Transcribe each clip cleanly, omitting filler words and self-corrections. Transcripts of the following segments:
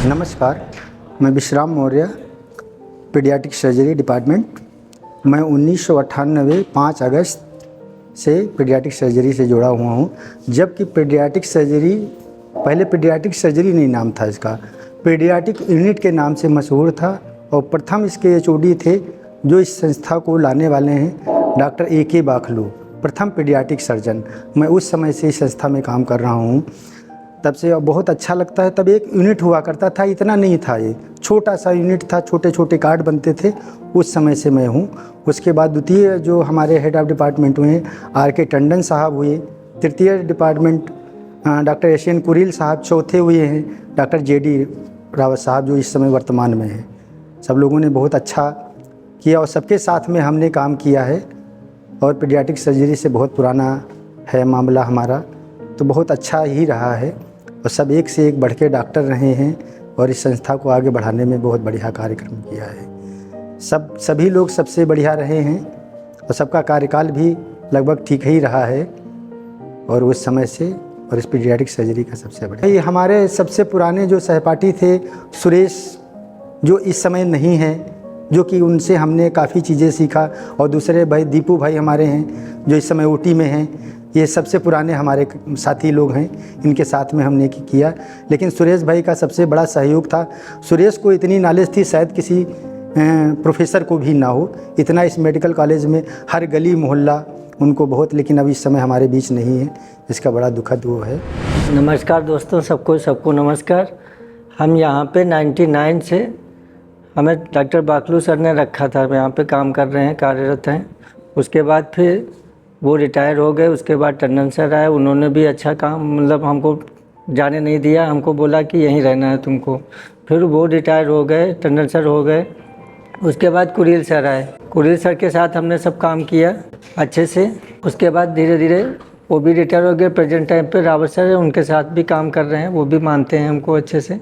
नमस्कार, मैं विश्राम मौर्य, पीडियाट्रिक सर्जरी डिपार्टमेंट। मैं 1998 5 अगस्त से पीडियाट्रिक सर्जरी से जुड़ा हुआ हूँ। जबकि पीडियाट्रिक सर्जरी पहले पीडियाट्रिक सर्जरी नहीं नाम था इसका, पीडियाट्रिक यूनिट के नाम से मशहूर था और प्रथम इसके एचओडी थे जो इस संस्था को लाने वाले हैं डॉक्टर ए.के. बाखलू, प्रथम पीडियाट्रिक सर्जन। मैं उस समय से इस संस्था में काम कर रहा हूँ, तब से बहुत अच्छा लगता है। तब एक यूनिट हुआ करता था, इतना नहीं था, ये छोटा सा यूनिट था, छोटे छोटे कार्ड बनते थे, उस समय से मैं हूँ। उसके बाद द्वितीय जो हमारे हेड ऑफ डिपार्टमेंट हुए आर.के. टंडन साहब हुए, तृतीय डिपार्टमेंट डॉक्टर एस.एन. कुरील साहब, चौथे हुए हैं डॉक्टर जे.डी. रावत साहब जो इस समय वर्तमान में हैं। सब लोगों ने बहुत अच्छा किया और सबके साथ में हमने काम किया है और पीडियाट्रिक सर्जरी से बहुत पुराना है मामला हमारा, तो बहुत अच्छा ही रहा है और सब एक से एक बढ़ के डॉक्टर रहे हैं और इस संस्था को आगे बढ़ाने में बहुत बढ़िया कार्यक्रम किया है। सभी लोग सबसे बढ़िया रहे हैं और सबका कार्यकाल भी लगभग ठीक ही रहा है और उस समय से और इस पीडियाट्रिक सर्जरी का सबसे बढ़िया। ये हमारे सबसे पुराने जो सहपाठी थे सुरेश, जो इस समय नहीं हैं, जो कि उनसे हमने काफ़ी चीज़ें सीखा, और दूसरे भाई दीपू भाई हमारे हैं जो इस समय ओटी में हैं। ये सबसे पुराने हमारे साथी लोग हैं, इनके साथ में हमने किया। लेकिन सुरेश भाई का सबसे बड़ा सहयोग था। सुरेश को इतनी नॉलेज थी शायद किसी प्रोफेसर को भी ना हो, इतना इस मेडिकल कॉलेज में हर गली मोहल्ला उनको बहुत, लेकिन अभी इस समय हमारे बीच नहीं है, इसका बड़ा दुखद वो है। नमस्कार दोस्तों, सबको नमस्कार। हम यहाँ पे 99 से हमें डॉक्टर बाखलू सर ने रखा था, यहाँ पे काम कर रहे हैं, कार्यरत हैं। उसके बाद फिर वो रिटायर हो गए। उसके बाद टंडन सर आए, उन्होंने भी अच्छा काम, मतलब हमको जाने नहीं दिया, हमको बोला कि यहीं रहना है तुमको। फिर वो रिटायर हो गए, टंडन सर हो गए। उसके बाद कुरील सर आए, कुरील सर के साथ हमने सब काम किया अच्छे से। उसके बाद धीरे धीरे वो भी रिटायर हो गए। प्रेजेंट टाइम पे रावत सर है, उनके साथ भी काम कर रहे हैं, वो भी मानते हैं हमको अच्छे से।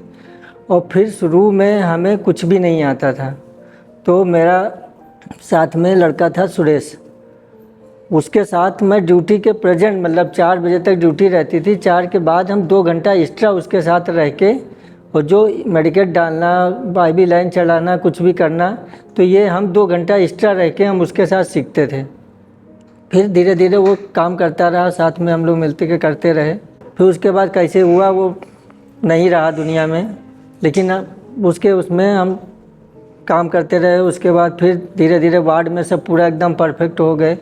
और फिर शुरू में हमें कुछ भी नहीं आता था, तो मेरा साथ में लड़का था सुरेश, उसके साथ मैं ड्यूटी के प्रेजेंट, मतलब 4 बजे तक ड्यूटी रहती थी। 4 के बाद हम 2 घंटा एक्स्ट्रा उसके साथ रह के, और जो मेडिकेट डालना, IV लाइन चलाना, कुछ भी करना, तो ये हम 2 घंटा एक्स्ट्रा रह के हम उसके साथ सीखते थे। फिर धीरे धीरे वो काम करता रहा, साथ में हम लोग मिलते के करते रहे। फिर उसके बाद कैसे हुआ वो नहीं रहा दुनिया में, लेकिन उसमें हम काम करते रहे। उसके बाद फिर धीरे धीरे वार्ड में सब पूरा एकदम परफेक्ट हो गए।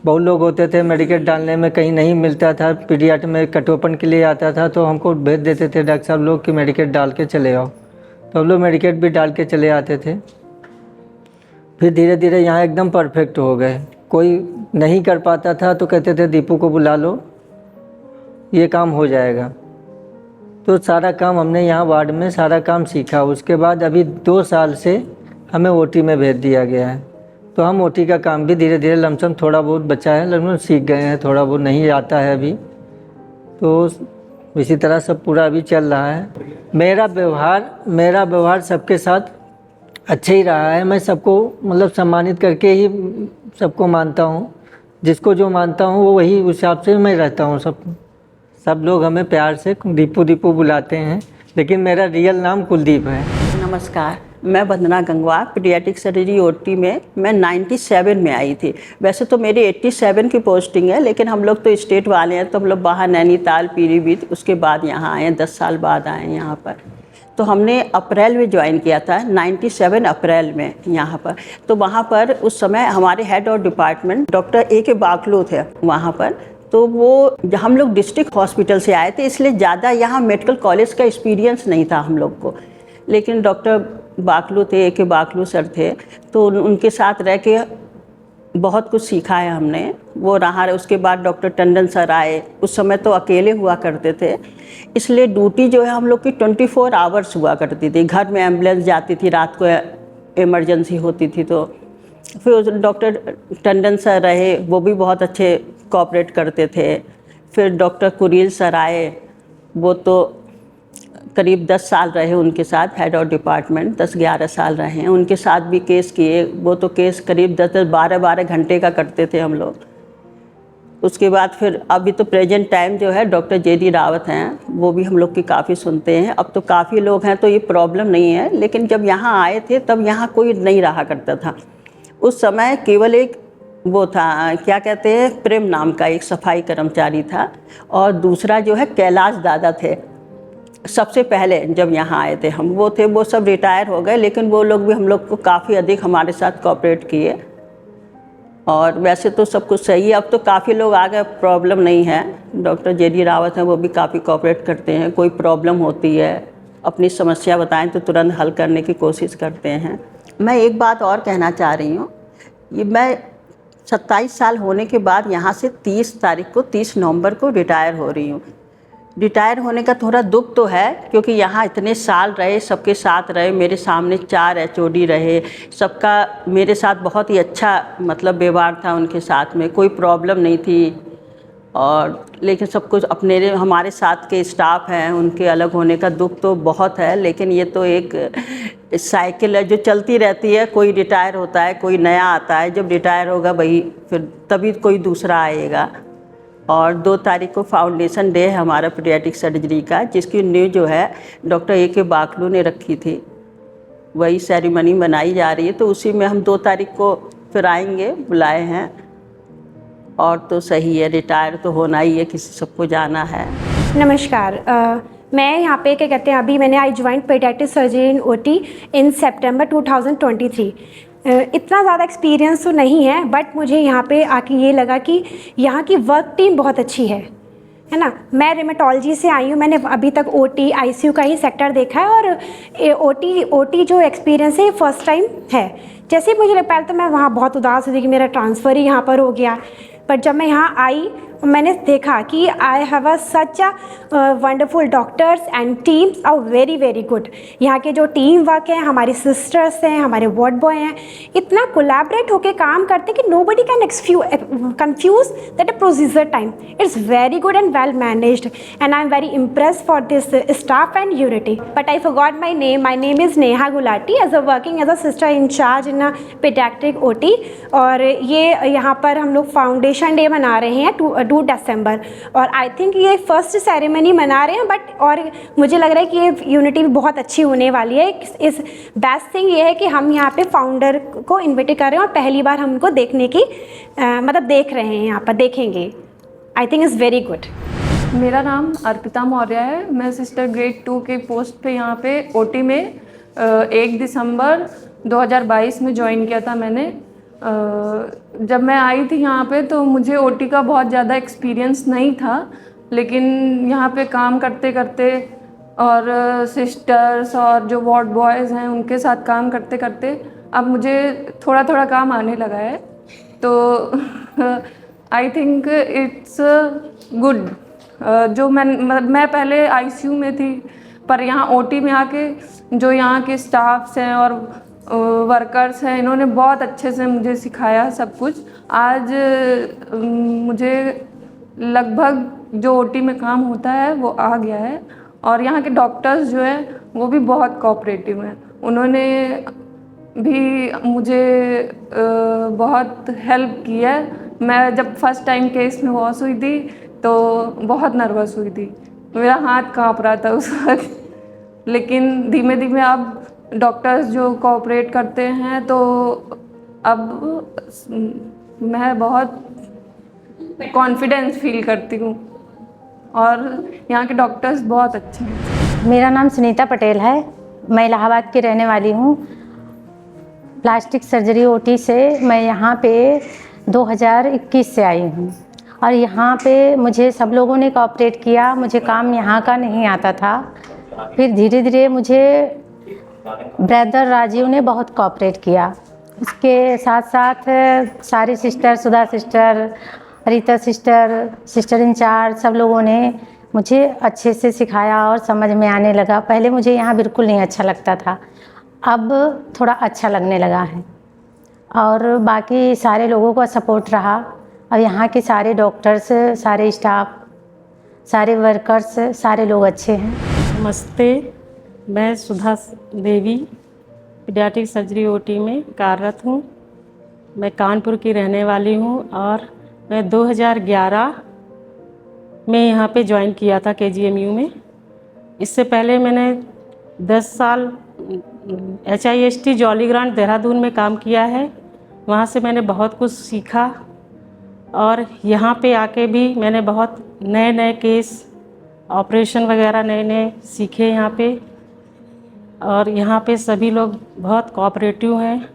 बहुत लोग होते थे मेडिकेट डालने में, कहीं नहीं मिलता था, पीडियाट्रिक में कट ओपन के लिए आता था, तो हमको भेज देते थे डॉक्टर साहब लोग कि मेडिकेट डाल के चले आओ, तो हम लोग मेडिकेट भी डाल के चले आते थे। फिर धीरे धीरे यहाँ एकदम परफेक्ट हो गए। कोई नहीं कर पाता था तो कहते थे दीपू को बुला लो, ये काम हो जाएगा। तो सारा काम हमने यहाँ वार्ड में सारा काम सीखा। उसके बाद अभी 2 साल से हमें ओटी में भेज दिया गया है, तो हम ओटी का काम भी धीरे धीरे लमसम थोड़ा बहुत बचा है, लगभग सीख गए हैं, थोड़ा बहुत नहीं आता है अभी, तो इसी तरह सब पूरा अभी चल रहा है। मेरा व्यवहार सबके साथ अच्छा ही रहा है। मैं सबको मतलब सम्मानित करके ही सबको मानता हूँ, जिसको जो मानता हूँ वो वही उस हिसाब से मैं रहता हूँ। सब लोग हमें प्यार से दीपू बुलाते हैं, लेकिन मेरा रियल नाम कुलदीप है। नमस्कार, मैं वंदना गंगवार, पीडियाट्रिक सर्जरी ओटी में मैं 97 में आई थी। वैसे तो मेरी 87 की पोस्टिंग है, लेकिन हम लोग तो स्टेट वाले हैं, तो हम लोग बाहर नैनीताल, पीलीभीत, उसके बाद यहाँ आए हैं, 10 साल बाद आए हैं यहाँ पर। तो हमने अप्रैल में ज्वाइन किया था, 97 अप्रैल में यहाँ पर। तो वहाँ पर उस समय हमारे head of department doctor A K. Bakhlu थे वहाँ पर। तो वो हम लोग डिस्ट्रिक्ट हॉस्पिटल से आए थे, इसलिए ज़्यादा यहाँ मेडिकल कॉलेज का एक्सपीरियंस नहीं था हम लोग को। लेकिन डॉक्टर बाखलू थे, ए.के. बाखलू सर थे, तो उनके साथ रह के बहुत कुछ सीखा है हमने, वो रहा। उसके बाद डॉक्टर टंडन सर आए, उस समय तो अकेले हुआ करते थे, इसलिए ड्यूटी जो है हम लोग की 24 आवर्स हुआ करती थी। घर में एम्बुलेंस जाती थी, रात को इमरजेंसी होती थी। तो फिर डॉक्टर टंडन सर रहे, वो भी बहुत अच्छे कोऑपरेट करते थे। फिर डॉक्टर कुरील सर आए, वो तो करीब 10 साल रहे उनके साथ, हेड ऑफ डिपार्टमेंट 10-11 साल रहे हैं। उनके साथ भी केस किए, वो तो केस करीब 10-12 घंटे का करते थे हम लोग। उसके बाद फिर अभी तो प्रेजेंट टाइम जो है डॉक्टर JD रावत हैं, वो भी हम लोग की काफ़ी सुनते हैं। अब तो काफ़ी लोग हैं तो ये प्रॉब्लम नहीं है, लेकिन जब यहाँ आए थे तब यहाँ कोई नहीं रहा करता था। उस समय केवल एक वो था, क्या कहते हैं, प्रेम नाम का एक सफाई कर्मचारी था, और दूसरा जो है कैलाश दादा थे। सबसे पहले जब यहाँ आए थे हम, वो थे, वो सब रिटायर हो गए, लेकिन वो लोग भी हम लोग को काफ़ी अधिक हमारे साथ कोऑपरेट किए। और वैसे तो सब कुछ सही है, अब तो काफ़ी लोग आ गए, प्रॉब्लम नहीं है। डॉक्टर JD रावत हैं, वो भी काफ़ी कोऑपरेट करते हैं। कोई प्रॉब्लम होती है, अपनी समस्या बताएं तो तुरंत हल करने की कोशिश करते हैं। मैं एक बात और कहना चाह रही हूँ, ये मैं 27 साल होने के बाद यहाँ से 30 नवंबर को रिटायर हो रही हूँ। रिटायर होने का थोड़ा दुख तो है, क्योंकि यहाँ इतने साल रहे, सबके साथ रहे, मेरे सामने 4 HOD रहे, सबका मेरे साथ बहुत ही अच्छा मतलब व्यवहार था उनके साथ में, कोई प्रॉब्लम नहीं थी। और लेकिन सब कुछ अपने हमारे साथ के स्टाफ हैं, उनके अलग होने का दुख तो बहुत है, लेकिन ये तो एक साइकिल है जो चलती रहती है। कोई रिटायर होता है, कोई नया आता है, जब रिटायर होगा वही फिर तभी कोई दूसरा आएगा। और 2 तारीख को फाउंडेशन डे है हमारा पीडियाट्रिक सर्जरी का, जिसकी न्यू जो है डॉक्टर AK बाकलू ने रखी थी, वही सेरेमनी मनाई जा रही है। तो उसी में हम 2 तारीख को फिर आएंगे, बुलाए हैं। और तो सही है, रिटायर तो होना ही है, किसी सबको जाना है। नमस्कार, मैं यहाँ पे क्या कहते हैं, अभी मैंने I join paediatric surgery in OT इन सितंबर 2023। इतना ज़्यादा एक्सपीरियंस तो नहीं है, बट मुझे यहाँ पे आके ये लगा कि यहाँ की वर्क टीम बहुत अच्छी है ना। मैं रेमेटोलॉजी से आई हूँ, मैंने अभी तक OT ICU का ही सेक्टर देखा है, और OT जो एक्सपीरियंस है फर्स्ट टाइम है। जैसे ही मुझे पहले तो मैं वहाँ बहुत उदास हुई कि मेरा ट्रांसफ़र ही यहाँ पर हो गया, पर जब मैं यहाँ आई मैंने देखा कि I have a such a wonderful doctors and teams are very very good. यहाँ के जो टीम वर्क है, हमारी सिस्टर्स हैं, हमारे वार्ड बॉय हैं, इतना कोलैबोरेट होकर काम करते हैं कि nobody can confuse that a procedure time. It's very good and well managed and I am very impressed for this staff and unity. But I forgot my name is Neha Gulati, as a working as a sister in charge in a paediatric OT। और ये यहाँ पर हम लोग foundation day मना रहे हैं 2 दिसंबर, और आई थिंक ये फर्स्ट सेरेमनी मना रहे हैं, बट और मुझे लग रहा है कि ये यूनिटी भी बहुत अच्छी होने वाली है। इस बेस्ट थिंग ये है कि हम यहाँ पे फाउंडर को इन्वाइट कर रहे हैं, और पहली बार हम उनको देखने की मतलब देख रहे हैं, यहाँ पर देखेंगे। I think is very good. मेरा नाम अर्पिता मौर्य है। मैं सिस्टर ग्रेड 2 के पोस्ट पे यहाँ पे OT में 1 दिसंबर 2022 में ज्वाइन किया था मैंने। जब मैं आई थी यहाँ पे तो मुझे OT का बहुत ज़्यादा एक्सपीरियंस नहीं था, लेकिन यहाँ पे काम करते करते और सिस्टर्स और जो वार्ड बॉयज़ हैं उनके साथ काम करते करते अब मुझे थोड़ा थोड़ा काम आने लगा है। तो आई थिंक इट्स गुड। जो मैं पहले ICU में थी, पर यहाँ OT में आके जो यहाँ के स्टाफ्स हैं और वर्कर्स हैं, इन्होंने बहुत अच्छे से मुझे सिखाया सब कुछ। आज मुझे लगभग जो OT में काम होता है वो आ गया है, और यहाँ के डॉक्टर्स जो हैं वो भी बहुत कोऑपरेटिव हैं। उन्होंने भी मुझे बहुत हेल्प की है। मैं जब फर्स्ट टाइम केस में वॉश हुई थी तो बहुत नर्वस हुई थी, मेरा हाथ काँप रहा था उस वक्त, लेकिन धीमे धीमे अब डॉक्टर्स जो कोऑपरेट करते हैं तो अब मैं बहुत कॉन्फिडेंस फील करती हूँ, और यहाँ के डॉक्टर्स बहुत अच्छे हैं। मेरा नाम सुनीता पटेल है, मैं इलाहाबाद की रहने वाली हूँ। प्लास्टिक सर्जरी OT से मैं यहाँ पे 2021 से आई हूँ, और यहाँ पे मुझे सब लोगों ने कोऑपरेट किया। मुझे काम यहाँ का नहीं आता था, फिर धीरे धीरे मुझे ब्रदर राजीव ने बहुत कोऑपरेट किया। उसके साथ साथ सारी sister, Sudha sister, Rita sister, sister in charge, सब लोगों ने मुझे अच्छे से सिखाया और समझ में आने लगा। पहले मुझे यहाँ बिल्कुल नहीं अच्छा लगता था, अब थोड़ा अच्छा लगने लगा है, और बाकी सारे लोगों का सपोर्ट रहा। और यहाँ के सारे डॉक्टर्स, सारे स्टाफ, सारे वर्कर्स, सारे लोग अच्छे हैं। नमस्ते, मैं सुधा देवी पीडियाट्रिक सर्जरी OT में कार्यरत हूँ। मैं कानपुर की रहने वाली हूँ, और मैं 2011 में यहाँ पे ज्वाइन किया था KGMU में। इससे पहले मैंने 10 साल HIST जॉली ग्रांट देहरादून में काम किया है। वहाँ से मैंने बहुत कुछ सीखा और यहाँ पे आके भी मैंने बहुत नए नए केस ऑपरेशन वगैरह नए नए सीखे यहाँ पे। और यहाँ पे सभी लोग बहुत कोऑपरेटिव हैं।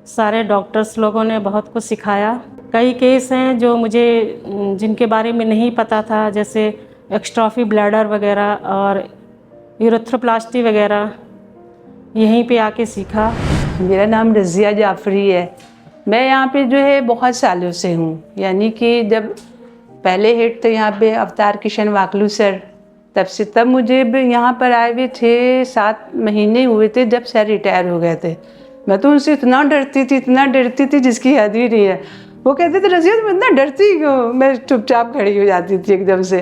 सारे डॉक्टर्स लोगों ने बहुत कुछ सिखाया। कई केस हैं जो मुझे जिनके बारे में नहीं पता था, जैसे एक्स्ट्रॉफी ब्लैडर वगैरह और यूरेथ्रोप्लास्टी वगैरह, यहीं पे आके सीखा। मेरा नाम रज़िया जाफ़री है। मैं यहाँ पे जो है बहुत सालों से हूँ, यानी कि जब पहले हेड थे यहाँ पे अवतार किशन वाकलू सर, तब मुझे भी यहाँ पर आए हुए 6-7 महीने हुए थे जब सर रिटायर हो गए थे। मैं तो उनसे इतना डरती थी जिसकी हद ही नहीं है। वो कहते थे रज़िया तुम इतना डरती क्यों? मैं चुपचाप खड़ी हो जाती थी एकदम से।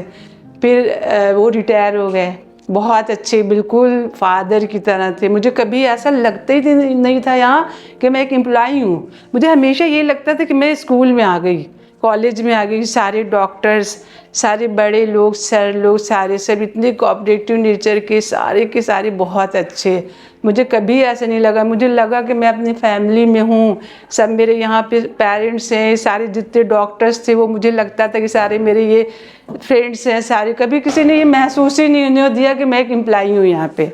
फिर वो रिटायर हो गए। बहुत अच्छे, बिल्कुल फादर की तरह थे। मुझे कभी ऐसा लगता ही नहीं था यहाँ कि मैं एक एम्प्लॉई हूँ। मुझे हमेशा ये लगता था कि मैं स्कूल में आ गई, कॉलेज में आ गई। सारे डॉक्टर्स, सारे बड़े लोग, सर लोग, सारे सब इतने कोऑपरेटिव नेचर के सारे बहुत अच्छे। मुझे कभी ऐसा नहीं लगा। मुझे लगा कि मैं अपनी फैमिली में हूँ। सब मेरे यहाँ पे पेरेंट्स हैं, सारे जितने डॉक्टर्स थे वो मुझे लगता था कि सारे मेरे ये फ्रेंड्स हैं सारे। कभी किसी ने ये महसूस ही नहीं होने दिया कि मैं एक एम्प्लॉई हूँ यहाँ पे।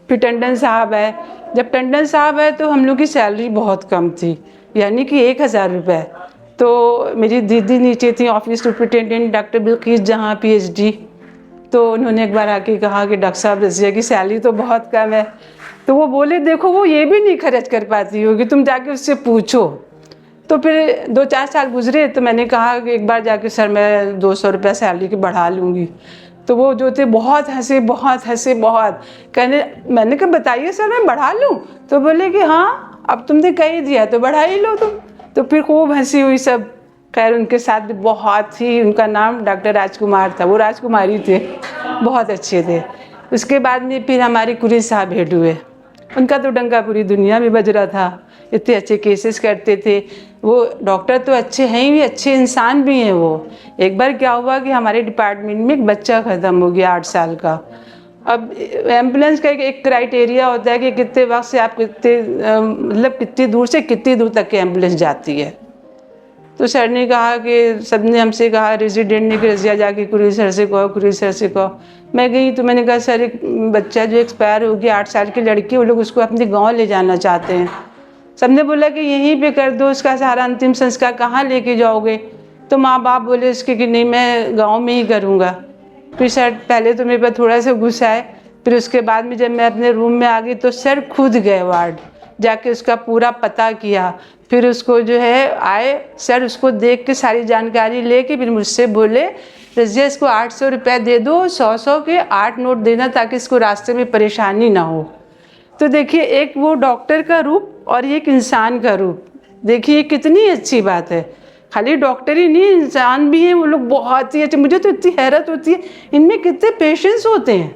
फिर टंडन साहब है। जब टंडन साहब है तो हम लोग की सैलरी बहुत कम थी, यानी कि 1000 रुपये। तो मेरी दीदी नीचे थी ऑफिस सुपरिटेंडेंट डॉक्टर बिल्किस जहाँ PhD। तो उन्होंने एक बार आके कहा कि डॉक्टर साहब रज़िया की सैलरी तो बहुत कम है। तो वो बोले देखो वो ये भी नहीं खर्च कर पाती होगी, तुम जाके उससे पूछो। तो फिर 2-4 साल गुजरे तो मैंने कहा कि एक बार जाके सर मैं 200 रुपये सैलरी की बढ़ा लूँगी। तो वो जो थे बहुत हंसे कहने, मैंने कहा बताइए सर मैं बढ़ा लूँ? तो बोले कि हाँ अब तुमने कह ही दिया तो बढ़ा ही लो तुम। तो फिर खूब हंसी हुई सब। खैर उनके साथ भी बहुत ही, उनका नाम डॉक्टर राजकुमार था, वो राजकुमारी थे, बहुत अच्छे थे। उसके बाद में फिर हमारे कुरी साहब हेड हुए। उनका तो डंका पूरी दुनिया में बज रहा था, इतने अच्छे केसेस करते थे वो। डॉक्टर तो अच्छे हैं ही, अच्छे इंसान भी हैं वो। एक बार क्या हुआ कि हमारे डिपार्टमेंट में एक बच्चा ख़त्म हो गया 8 साल का। अब एम्बुलेंस का एक क्राइटेरिया होता है कि कितने वक्त से आप कितनी दूर से कितनी दूर तक की एम्बुलेंस जाती है। तो सर ने कहा कि सबने हमसे कहा, रेजिडेंट ने कि रज़िया जाके कुरी सर से कहो। मैं गई तो मैंने कहा सर एक बच्चा जो एक्सपायर हो गया 8 साल की लड़की, वो लोग उसको अपने गांव ले जाना चाहते हैं। सबने बोला कि यहीं पे कर दो, उसका सारा अंतिम संस्कार कहाँ लेके जाओगे? तो माँ बाप बोले उसके कि नहीं मैं गाँव में ही करूँगा। फिर सर पहले तो मेरे पर थोड़ा सा गुस्सा आए, फिर उसके बाद में जब मैं अपने रूम में आ गई तो सर खुद गए वार्ड, जाके उसका पूरा पता किया। फिर उसको जो है आए सर, उसको देख के सारी जानकारी लेके फिर मुझसे बोले रज़िया इसको 800 रुपये दे दो, 100 के 8 नोट देना ताकि इसको रास्ते में परेशानी ना हो। तो देखिए एक वो डॉक्टर का रूप और एक इंसान का रूप, देखिए कितनी अच्छी बात है। खाली डॉक्टर ही नहीं, इंसान भी हैं वो लोग बहुत ही अच्छे। मुझे तो इतनी हैरत होती है इनमें कितने पेशेंस होते हैं।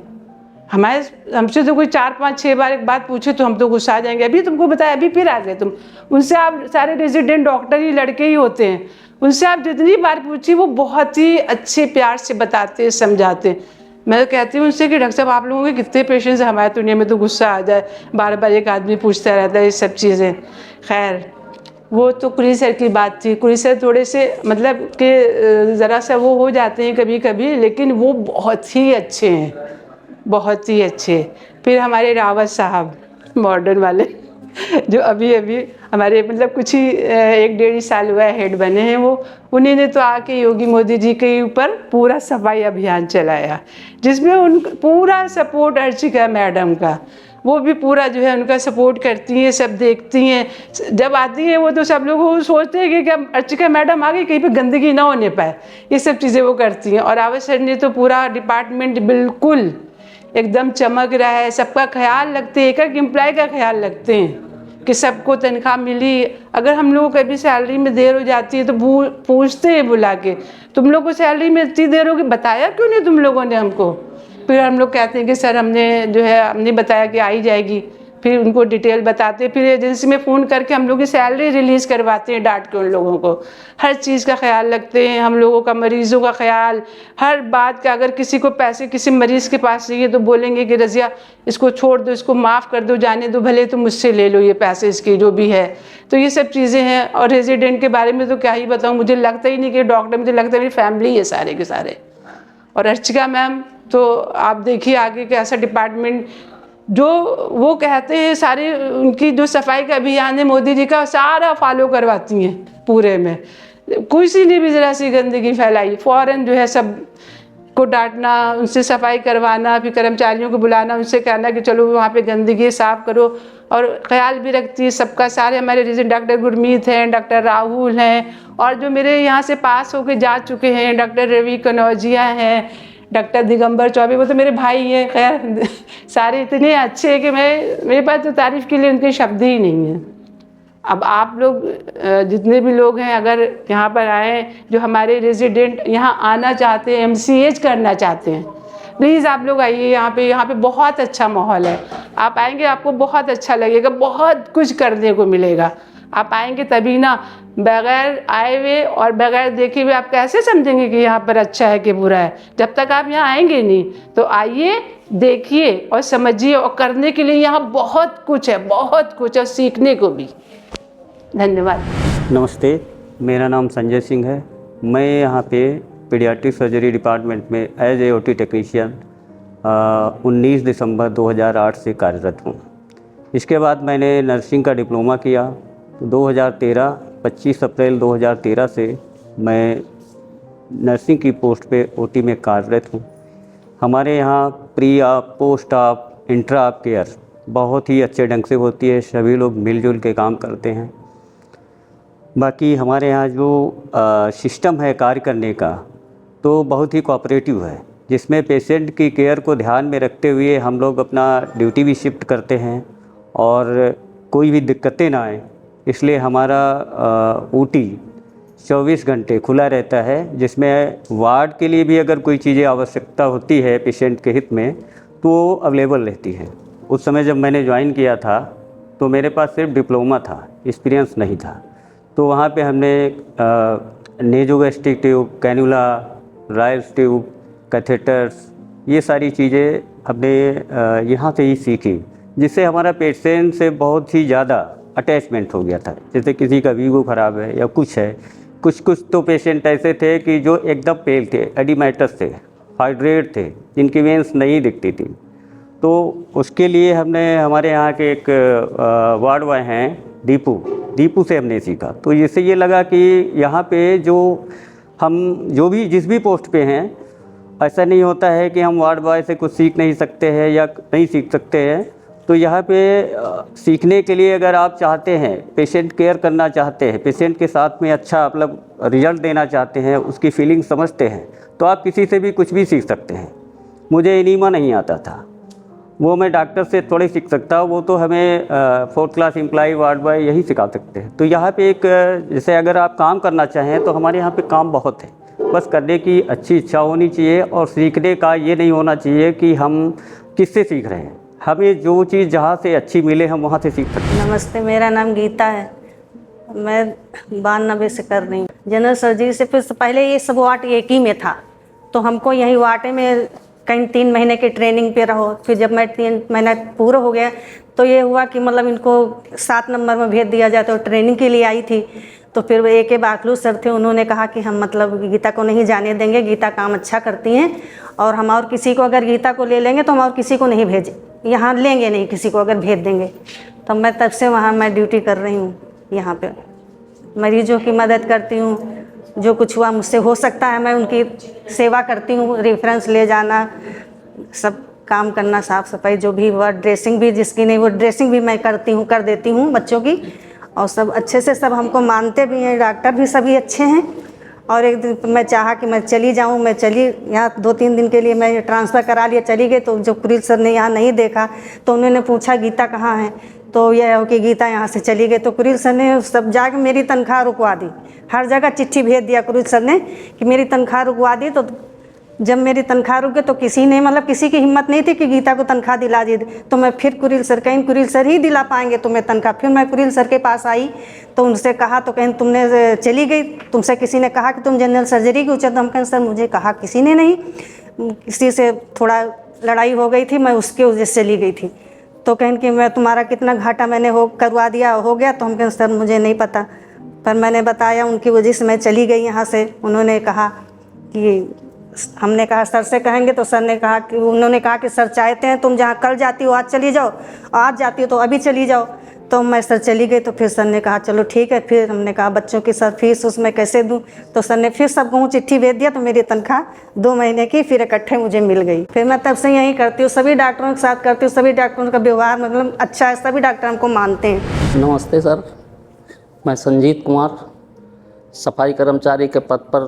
हमसे तो कोई 4-5-6 बार एक बात पूछे तो हम तो गुस्सा आ जाएंगे, अभी तुमको बताया अभी फिर आ गए तुम। उनसे आप सारे रेजिडेंट डॉक्टर ही लड़के ही होते हैं, उनसे आप जितनी बार पूछिए वो बहुत ही अच्छे प्यार से बताते हैं, समझाते हैं। मैं कहती हूँ उनसे कि डॉक्टर साहब आप लोगों के कितने पेशेंट्स हैं, हमारे दुनिया में तो गुस्सा आ जाए, बार बार एक आदमी पूछता रहता है ये सब चीज़ें। खैर वो तो कुरी सर की बात थी। कुरी सर थोड़े से मतलब कि ज़रा सा वो हो जाते हैं कभी कभी, लेकिन वो बहुत ही अच्छे हैं, बहुत ही अच्छे। फिर हमारे रावत साहब मॉडर्न वाले जो अभी हमारे मतलब कुछ ही 1-1.5 साल हुआ है हेड बने हैं वो, उन्हीं ने तो आके योगी मोदी जी के ऊपर पूरा सफाई अभियान चलाया, जिसमें उन पूरा सपोर्ट अर्चिका मैडम का, वो भी पूरा जो है उनका सपोर्ट करती हैं, सब देखती हैं। जब आती हैं वो तो सब लोग सोचते हैं कि क्या अर्चिका मैडम आ गई, कहीं पे गंदगी ना होने पाए, ये सब चीज़ें वो करती हैं। और रावत सर ने तो पूरा डिपार्टमेंट बिल्कुल एकदम चमक रहा है, सबका ख्याल रखते हैं, एक एक एम्प्लॉय का ख्याल रखते हैं कि सबको तनख्वाह मिली। अगर हम लोगों को कभी सैलरी में देर हो जाती है तो पूछते हैं बुला के, तुम लोग को सैलरी में इतनी देर होगी, बताया क्यों नहीं तुम लोगों ने हमको? फिर हम लोग कहते हैं कि सर हमने बताया कि आई जाएगी। फिर उनको डिटेल बताते, फिर एजेंसी में फ़ोन करके हम लोग की सैलरी रिलीज़ करवाते हैं डांट के उन लोगों को। हर चीज़ का ख्याल रखते हैं हम लोगों का, मरीज़ों का ख्याल, हर बात का। अगर किसी को पैसे किसी मरीज़ के पास चाहिए तो बोलेंगे कि रज़िया इसको छोड़ दो, इसको माफ़ कर दो, जाने दो, भले तो मुझसे ले लो ये पैसे इसके जो भी है। तो ये सब चीज़ें हैं। और रेजिडेंट के बारे में तो क्या ही बताऊँ, मुझे लगता ही नहीं कि डॉक्टर, मुझे लगता है मेरी फैमिली है सारे के सारे। और अर्चिका मैम तो आप देखिए आगे कैसा डिपार्टमेंट, जो वो कहते हैं सारे, उनकी जो सफाई का अभियान है मोदी जी का, सारा फॉलो करवाती हैं पूरे में। किसी ने भी ज़रा सी गंदगी फैलाई फ़ौरन जो है सब को डांटना, उनसे सफाई करवाना, फिर कर्मचारियों को बुलाना, उनसे कहना कि चलो वहाँ पे गंदगी साफ़ करो। और ख्याल भी रखती है सबका। सारे हमारे रेजिडेंट डॉक्टर गुरमीत हैं, डॉक्टर राहुल हैं, और जो मेरे यहाँ से पास होके जा चुके हैं डॉक्टर रवि कनौजिया हैं, डॉक्टर दिगंबर चौबे, वो तो मेरे भाई हैं। खैर सारे इतने अच्छे हैं कि मेरे पास तो तारीफ़ के लिए उनके शब्द ही नहीं हैं। अब आप लोग जितने भी लोग हैं अगर यहाँ पर आए, जो हमारे रेजिडेंट यहाँ आना चाहते हैं, MCH करना चाहते हैं, प्लीज़ आप लोग आइए यहाँ पे बहुत अच्छा माहौल है। आप आएंगे आपको बहुत अच्छा लगेगा, बहुत कुछ करने को मिलेगा। आप आएंगे तभी ना, बगैर आए हुए और बगैर देखे हुए आप कैसे समझेंगे कि यहाँ पर अच्छा है कि बुरा है, जब तक आप यहाँ आएंगे नहीं। तो आइए, देखिए और समझिए, और करने के लिए यहाँ बहुत कुछ है, बहुत कुछ, और सीखने को भी। धन्यवाद। नमस्ते, मेरा नाम संजय सिंह है। मैं यहाँ पे पीडियाट्रिक सर्जरी डिपार्टमेंट में एज ए OT टेक्नीशियन 19 दिसंबर 2008 से कार्यरत हूँ। इसके बाद मैंने नर्सिंग का डिप्लोमा किया। 25 अप्रैल 2013 से मैं नर्सिंग की पोस्ट पे OT में कार्यरत हूँ। हमारे यहाँ प्री आप, पोस्ट आप, इंट्रा आप केयर बहुत ही अच्छे ढंग से होती है। सभी लोग मिलजुल के काम करते हैं। बाकी हमारे यहाँ जो सिस्टम है कार्य करने का, तो बहुत ही कोऑपरेटिव है, जिसमें पेशेंट की केयर को ध्यान में रखते हुए हम लोग अपना ड्यूटी भी शिफ्ट करते हैं और कोई भी दिक्कतें ना आए, इसलिए हमारा OT 24 घंटे खुला रहता है। जिसमें वार्ड के लिए भी अगर कोई चीज़ें आवश्यकता होती है पेशेंट के हित में, तो अवेलेबल रहती है। उस समय जब मैंने ज्वाइन किया था तो मेरे पास सिर्फ डिप्लोमा था, एक्सपीरियंस नहीं था। तो वहाँ पे हमने nasogastric tube, cannula, Ryle's tube, catheters, ये सारी चीज़ें हमने यहाँ से ही सीखी, जिससे हमारा पेशेंट से बहुत ही ज़्यादा अटैचमेंट हो गया था। जैसे किसी का वीगो ख़राब है या कुछ है, कुछ तो पेशेंट ऐसे थे कि जो एकदम पेल थे, एडिमेटस थे, हाइड्रेट थे, जिनकी वेंस नहीं दिखती थी। तो उसके लिए हमने हमारे यहाँ के एक वार्ड बॉय हैं दीपू से हमने सीखा। तो इससे ये लगा कि यहाँ पे जो भी जिस भी पोस्ट पे हैं, ऐसा नहीं होता है कि हम वार्ड बॉय से कुछ सीख नहीं सकते हैं या नहीं सीख सकते हैं। तो यहाँ पे सीखने के लिए अगर आप चाहते हैं, पेशेंट केयर करना चाहते हैं, पेशेंट के साथ में अच्छा मतलब रिजल्ट देना चाहते हैं, उसकी फीलिंग समझते हैं, तो आप किसी से भी कुछ भी सीख सकते हैं। मुझे एनीमा नहीं आता था, वो मैं डॉक्टर से थोड़े सीख सकता हूँ, वो तो हमें 4th class employ ward boy यही सिखा सकते हैं। तो यहाँ पे एक जैसे अगर आप काम करना चाहें तो हमारे यहाँ पे काम बहुत है, बस करने की अच्छी इच्छा होनी चाहिए। और सीखने का ये नहीं होना चाहिए कि हम किससे सीख रहे हैं, हमें जो चीज़ जहाँ से अच्छी मिले हम वहाँ से सीख सकते हैं। नमस्ते, मेरा नाम गीता है। मैं 92 से कर रही हूँ। जनरल सर्जरी से फिर पहले ये सब वार्ड एक ही में था, तो हमको यही वार्ड में कहीं 3 महीने की ट्रेनिंग पे रहो। फिर जब मैं 3 महीना पूरा हो गया तो ये हुआ कि मतलब इनको 7 नंबर में भेज दिया जाए। तो ट्रेनिंग के लिए आई थी, तो फिर वो AK बाखलू सर थे, उन्होंने कहा कि हम मतलब गीता को नहीं जाने देंगे, गीता काम अच्छा करती हैं, और हम और किसी को अगर गीता को ले लेंगे तो हम और किसी को नहीं भेजें, यहाँ लेंगे नहीं किसी को, अगर भेज देंगे। तो मैं तब से वहाँ मैं ड्यूटी कर रही हूँ। यहाँ पे मरीजों की मदद करती हूँ, जो कुछ हुआ मुझसे हो सकता है मैं उनकी सेवा करती हूँ। रेफरेंस ले जाना, सब काम करना, साफ़ सफाई जो भी हुआ, ड्रेसिंग भी जिसकी नहीं वो ड्रेसिंग भी मैं करती हूँ, कर देती हूँ बच्चों की। और सब अच्छे से सब हमको मानते भी हैं, डॉक्टर भी सभी अच्छे हैं। और एक दिन मैं चाहा कि मैं चली जाऊँ, मैं चली यहाँ 2-3 दिन के लिए मैं ट्रांसफ़र करा लिया, चली गई। तो जो कुरिल सर ने यहाँ नहीं देखा तो उन्होंने पूछा गीता कहाँ है, तो यह हो कि गीता यहाँ से चली गई। तो कुरिल सर ने सब जाके मेरी तनख्वाह रुकवा दी, हर जगह चिट्ठी भेज दिया कुरिल सर ने कि मेरी तनख्वाह रुकवा दी। तो जब मेरी तनख्वाह रुक गई तो किसी ने मतलब किसी की हिम्मत नहीं थी कि गीता को तनख्वाह दिला दी। तो मैं फिर कुरिल सर, कहीं कुरिल सर ही दिला पाएंगे तुम्हें तनख्वाह। फिर मैं कुरिल सर के पास आई तो उनसे कहा तो कहीं तुमने चली गई, तुमसे किसी ने कहा कि तुम जनरल सर्जरी की उचित। हम कहें सर मुझे कहा किसी ने नहीं, किसी से थोड़ा लड़ाई हो गई थी, मैं उसके वजह से चली गई थी। तो कहें कि मैं तुम्हारा कितना घाटा मैंने करवा दिया हो गया। तो हम कहें सर मुझे नहीं पता, पर मैंने बताया उनकी वजह से मैं चली गई यहाँ से। उन्होंने कहा कि हमने कहा सर से कहेंगे, तो सर ने कहा कि उन्होंने कहा कि सर चाहते हैं तुम जहाँ कल जाती हो आज चली जाओ, आज जाती हो तो अभी चली जाओ। तो मैं सर चली गई। तो फिर सर ने कहा चलो ठीक है। फिर हमने कहा बच्चों की सर फीस उसमें कैसे दूँ। तो सर ने फिर सबको चिट्ठी भेज दिया। तो मेरी तनख्वाह 2 महीने की फिर इकट्ठे मुझे मिल गई। फिर मैं तब से यही करती हूँ, सभी डॉक्टरों के साथ करती हूँ। सभी डॉक्टरों का व्यवहार मतलब अच्छा है, सभी डॉक्टर हमको मानते हैं। नमस्ते सर, मैं संजीत कुमार सफाई कर्मचारी के पद पर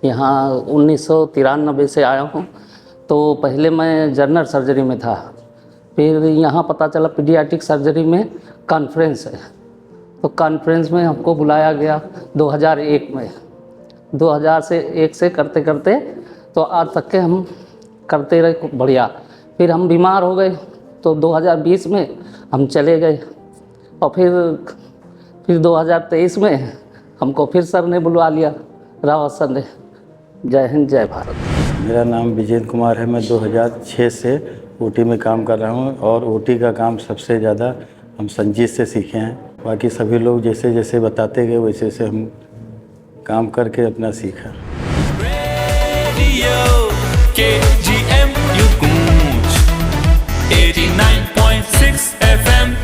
यहाँ 1993 से आया हूँ। तो पहले मैं जनरल सर्जरी में था, फिर यहाँ पता चला पीडियाट्रिक सर्जरी में कॉन्फ्रेंस है। तो कॉन्फ्रेंस में हमको बुलाया गया 2001 में। 2001 से करते करते तो आज तक के हम करते रहे बढ़िया। फिर हम बीमार हो गए तो 2020 में हम चले गए और फिर 2023 में हमको फिर सर ने बुलवा लिया, रावत सर ने। जय हिंद, जय भारत। मेरा नाम विजेंद्र कुमार है। मैं 2006 से ओटी में काम कर रहा हूँ और ओटी का काम सबसे ज़्यादा हम संजीत से सीखे हैं। बाकी सभी लोग जैसे जैसे बताते गए वैसे वैसे हम काम करके अपना सीखा। KGMU 89.6 FM